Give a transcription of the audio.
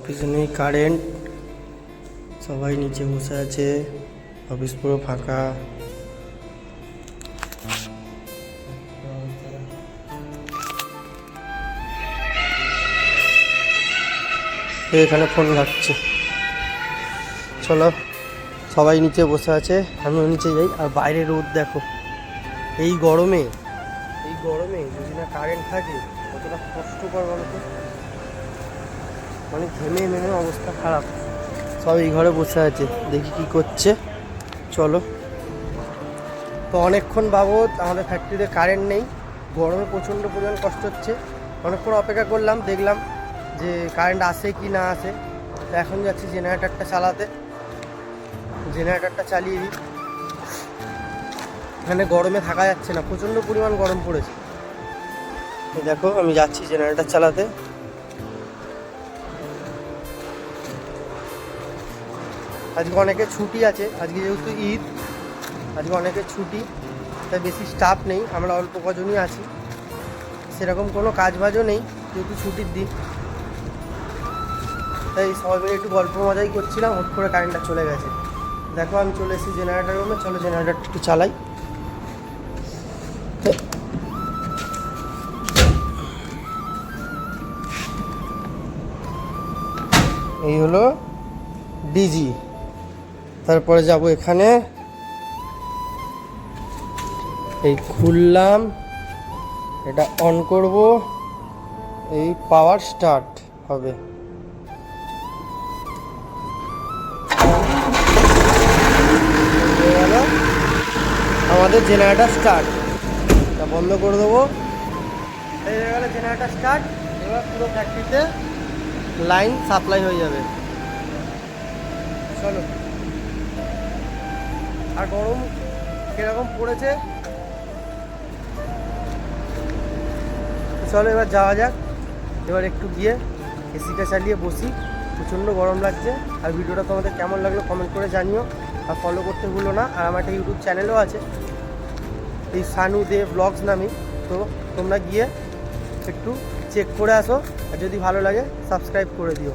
অফিসে নেই কারেন্ট, সবাই নিচে বসে আছে, অফিস পুরো ফাঁকা। এখানে ফোন ঘাটছে। চলো, সবাই নিচে বসে আছে, আমিও নিচে যাই। আর বাইরে রোদ দেখো, এই গরমে যদি না কারেন্ট থাকে কতটা কষ্টকর বলো তো। মানে ঘেমে অবস্থা খারাপ। সব এই ঘরে বসে আছে, দেখি কি করছে। চলো। তো অনেকক্ষণ বাবদ আমাদের ফ্যাক্টরিতে কারেন্ট নেই, গরমে প্রচণ্ড পরিমাণ কষ্ট হচ্ছে। অনেকক্ষণ অপেক্ষা করলাম, দেখলাম যে কারেন্ট আসে কি না আসে। তো এখন যাচ্ছি জেনারেটারটা চালাতে, জেনারেটারটা চালিয়ে দিই। এখানে গরমে থাকা যাচ্ছে না, প্রচণ্ড পরিমাণ গরম পড়েছে। দেখো আমি যাচ্ছি জেনারেটার চালাতে। আজকে অনেকের ছুটি আছে, আজকে যেহেতু ঈদ, আজকে অনেকের ছুটি, তাই বেশি স্টাফ নেই, আমরা অল্প কজনই আছি। সেরকম কোনো কাজবাজও নেই যেহেতু ছুটির দিন, তাই সবাই মিলে একটু গল্প মজাই করছিলাম। হুট করে কারেন্টটা চলে গেছে। দেখো আমি চলে এসেছি জেনারেটার রুমে, চলো জেনারেটারটা একটু চালাই। এই হলো ডিজি। তারপরে যাব এখানে, এই খুললাম, এটা অন করব, এই পাওয়ার স্টার্ট হবে। হয়ে গেল আমাদের জেনারেটর স্টার্ট। এটা বন্ধ করে দেবো। এই হয়ে গেল জেনারেটর স্টার্ট। এবার পুরো ফ্যাক্টরিতে লাইন সাপ্লাই হয়ে যাবে। চলো। আর গরম কিরকম পড়েছে, চলো এবার যাওয়া যাক। এবার একটু গিয়ে এসিটা চালিয়ে বসি, প্রচণ্ড গরম লাগছে। আর ভিডিওটা তোমাদের কেমন লাগলো কমেন্ট করে জানিও, আর ফলো করতে ভুলো না। আর আমার একটা ইউটিউব চ্যানেলও আছে, এই সানু দে ব্লগস নামে, তো তোমরা গিয়ে একটু চেক করে আসো, আর যদি ভালো লাগে সাবস্ক্রাইব করে দিও।